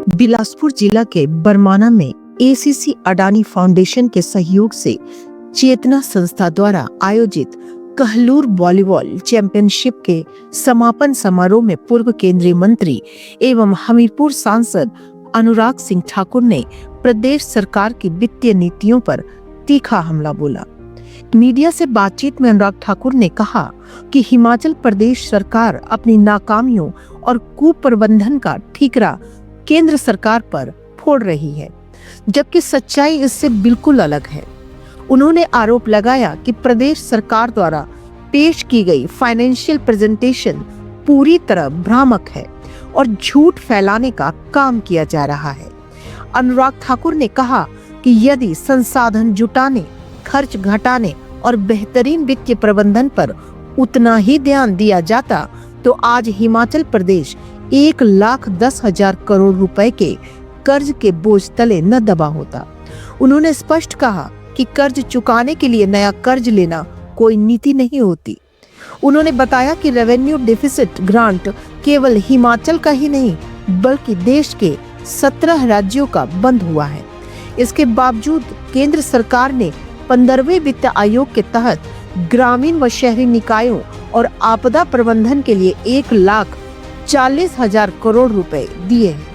बिलासपुर जिला के बरमाना में एसीसी अडानी फाउंडेशन के सहयोग से चेतना संस्था द्वारा आयोजित कहलूर वॉलीबॉल चैंपियनशिप के समापन समारोह में पूर्व केंद्रीय मंत्री एवं हमीरपुर सांसद अनुराग सिंह ठाकुर ने प्रदेश सरकार की वित्तीय नीतियों पर तीखा हमला बोला। मीडिया से बातचीत में अनुराग ठाकुर ने कहा कि हिमाचल प्रदेश सरकार अपनी नाकामियों और कुप्रबंधन का ठीकरा केंद्र सरकार पर फोड़ रही है, जबकि सच्चाई इससे बिल्कुल अलग है। उन्होंने आरोप लगाया कि प्रदेश सरकार द्वारा पेश की गई फाइनेंशियल प्रेजेंटेशन पूरी तरह भ्रामक है और झूठ फैलाने का काम किया जा रहा है। अनुराग ठाकुर ने कहा कि यदि संसाधन जुटाने, खर्च घटाने और बेहतरीन वित्तीय प्रबंधन पर उतना ही ध्यान दिया जाता तो आज हिमाचल प्रदेश 1,10,000 करोड़ रुपए के कर्ज के बोझ तले न दबा होता। उन्होंने स्पष्ट कहा कि कर्ज चुकाने के लिए नया कर्ज लेना कोई नीति नहीं होती। उन्होंने बताया कि रेवेन्यू डेफिसिट ग्रांट केवल हिमाचल का ही नहीं बल्कि देश के 17 राज्यों का बंद हुआ है। इसके बावजूद केंद्र सरकार ने 15वें वित्त आयोग के तहत ग्रामीण व शहरी निकायों और आपदा प्रबंधन के लिए 1,40,000 करोड़ रुपए दिए हैं।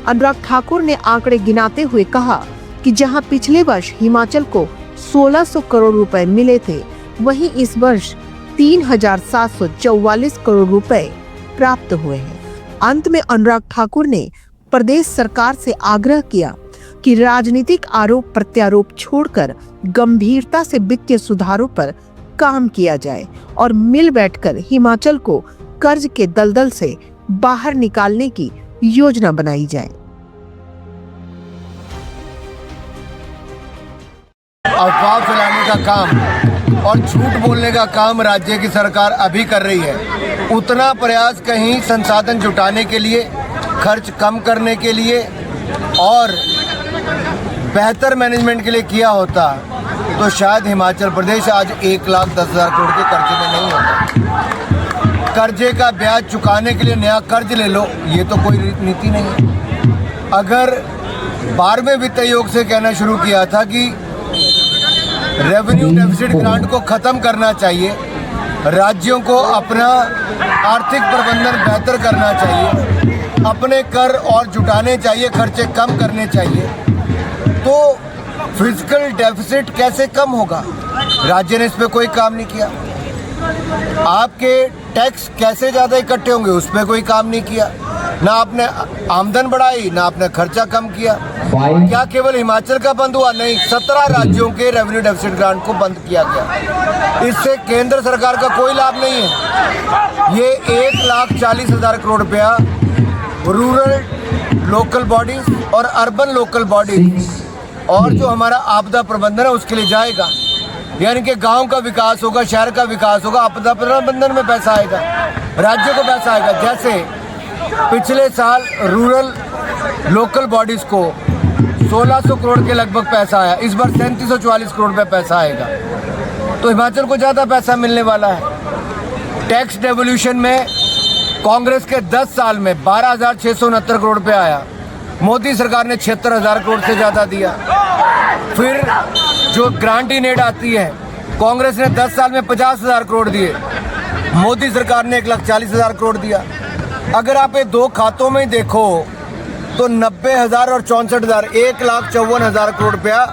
अनुराग ठाकुर ने आंकड़े गिनाते हुए कहा कि जहां पिछले वर्ष हिमाचल को 1,600 करोड़ रुपए मिले थे, वहीं इस वर्ष 3,744 करोड़ रुपए प्राप्त हुए हैं। अंत में अनुराग ठाकुर ने प्रदेश सरकार से आग्रह किया कि राजनीतिक आरोप प्रत्यारोप छोड़कर गंभीरता से वित्तीय सुधारों पर काम किया जाए और मिल बैठकर हिमाचल को कर्ज के दलदल से बाहर निकालने की योजना बनाई जाए। अफवाह फैलाने का काम और झूठ बोलने का काम राज्य की सरकार अभी कर रही है। उतना प्रयास कहीं संसाधन जुटाने के लिए, खर्च कम करने के लिए और बेहतर मैनेजमेंट के लिए किया होता तो शायद हिमाचल प्रदेश आज 1,10,000 करोड़ के कर्जे में नहीं होता। कर्जे का ब्याज चुकाने के लिए नया कर्ज ले लो, ये तो कोई नीति नहीं है। अगर 12वें वित्त आयोग से कहना शुरू किया था कि रेवेन्यू डेफिसिट ग्रांट को खत्म करना चाहिए, राज्यों को अपना आर्थिक प्रबंधन बेहतर करना चाहिए, अपने कर और जुटाने चाहिए, खर्चे कम करने चाहिए, तो फिजिकल डेफिसिट कैसे कम होगा? राज्य ने इस पे कोई काम नहीं किया। आपके टैक्स कैसे ज़्यादा इकट्ठे होंगे, उस पर कोई काम नहीं किया। ना आपने आमदन बढ़ाई, ना आपने खर्चा कम किया। क्या केवल हिमाचल का बंद हुआ? नहीं, 17 राज्यों के रेवेन्यू डेफिसिट ग्रांट को बंद किया गया। इससे केंद्र सरकार का कोई लाभ नहीं है। ये 1,40,000 करोड़ रुपया रूरल लोकल बॉडीज और अर्बन लोकल बॉडीज और जो हमारा आपदा प्रबंधन है उसके लिए जाएगा। यानी कि गांव का विकास होगा, शहर का विकास होगा, आपदा प्रबंधन में पैसा आएगा, राज्य को पैसा आएगा। जैसे पिछले साल रूरल लोकल बॉडीज को 1,600 करोड़ के लगभग पैसा आया, इस बार 3,344 करोड़ रुपये पैसा आएगा, तो हिमाचल को ज़्यादा पैसा मिलने वाला है। टैक्स डेवोल्यूशन में कांग्रेस के 10 साल में 12,669 करोड़ रुपये आया, मोदी सरकार ने 76,000 करोड़ से ज़्यादा दिया। फिर जो ग्रांट इन एड आती है, कांग्रेस ने 10 साल में 50,000 करोड़ दिए, मोदी सरकार ने 1,40,000 करोड़ दिया। अगर आप ये दो खातों में देखो तो 90,000 और 64,000, 1,54,000 करोड़ रुपया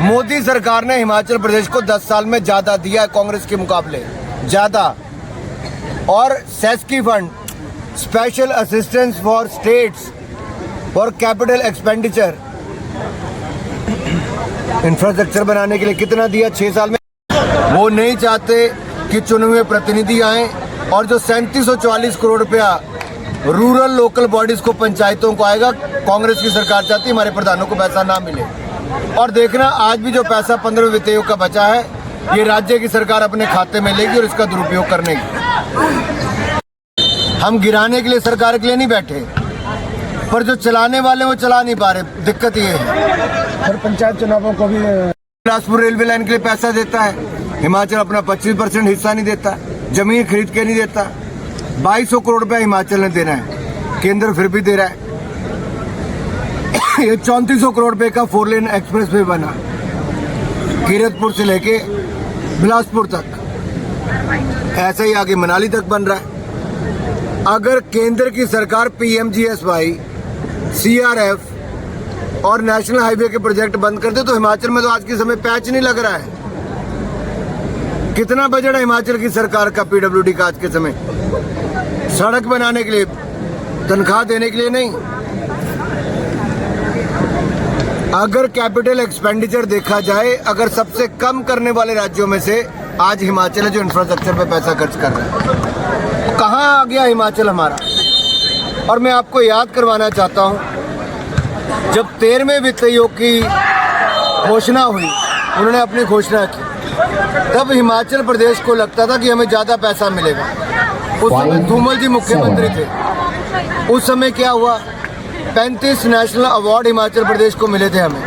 मोदी सरकार ने हिमाचल प्रदेश को 10 साल में ज़्यादा दिया है कांग्रेस के मुकाबले, ज़्यादा। और सेस्की fund, special assistance for states for capital expenditure, infrastructure बनाने के लिए कितना दिया 6 साल में? वो नहीं चाहते कि चुने हुए प्रतिनिधि आए और जो 3,344 करोड़ रुपया रूरल लोकल बॉडीज को, पंचायतों को आएगा, कांग्रेस की सरकार चाहती है हमारे प्रधानों को पैसा ना मिले। और देखना आज भी जो पैसा 15वें वित्त आयोग का बचा है, ये राज्य की सरकार अपने खाते में लेगी और इसका दुरुपयोग करने की। हम गिराने के लिए सरकार के लिए नहीं बैठे, पर जो चलाने वाले वो चला नहीं पा रहे। दिक्कत ये है। हर पंचायत चुनावों को भी बिलासपुर रेलवे लाइन के लिए पैसा देता है, हिमाचल अपना 25% हिस्सा नहीं देता, जमीन खरीद के नहीं देता। 2200 करोड़ रुपया हिमाचल ने देना है, केंद्र फिर भी दे रहा है। ये 3400 करोड़ रुपए का 4 लेन एक्सप्रेस वे बना, कीरतपुर से लेके बिलासपुर तक, ऐसा ही आगे मनाली तक बन रहा है। अगर केंद्र की सरकार PMGSY, CRF और नेशनल हाईवे के प्रोजेक्ट बंद कर दे तो हिमाचल में तो आज के समय पैच नहीं लग रहा है। कितना बजट है हिमाचल की सरकार का PWD का आज के समय? सड़क बनाने के लिए, तनख्वाह देने के लिए नहीं। अगर कैपिटल एक्सपेंडिचर देखा जाए, अगर सबसे कम करने वाले राज्यों में से आज हिमाचल है जो इंफ्रास्ट्रक्चर पे पैसा खर्च कर रहा है। कहाँ आ गया हिमाचल हमारा? और मैं आपको याद करवाना चाहता हूँ, जब 13वें वित्त आयोग की घोषणा हुई, उन्होंने अपनी घोषणा की, तब हिमाचल प्रदेश को लगता था कि हमें ज़्यादा पैसा मिलेगा। उस समय धूमल जी मुख्यमंत्री थे। उस समय क्या हुआ? 35 नेशनल अवार्ड हिमाचल प्रदेश को मिले थे हमें।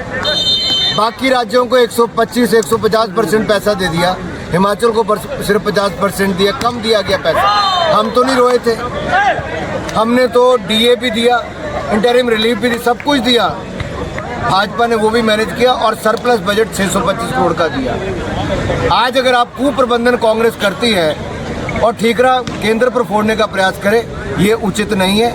बाकी राज्यों को 125-150% पैसा दे दिया, हिमाचल को सिर्फ 50% दिया, कम दिया गया पैसा। हम तो नहीं रोए थे, हमने तो DA भी दिया, इंटरिम रिलीफ भी दी, सब कुछ दिया। भाजपा ने वो भी मैनेज किया और सरप्लस बजट 625 करोड़ का दिया। आज अगर आप कुप्रबंधन कांग्रेस करती है और ठीकरा केंद्र पर फोड़ने का प्रयास करे, ये उचित नहीं है।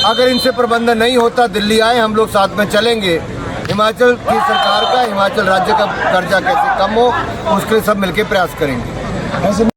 अगर इनसे प्रबंधन नहीं होता, दिल्ली आए, हम लोग साथ में चलेंगे। हिमाचल की सरकार का, हिमाचल राज्य का कर्जा कैसे कम हो, उसके लिए सब मिलकर प्रयास करेंगे।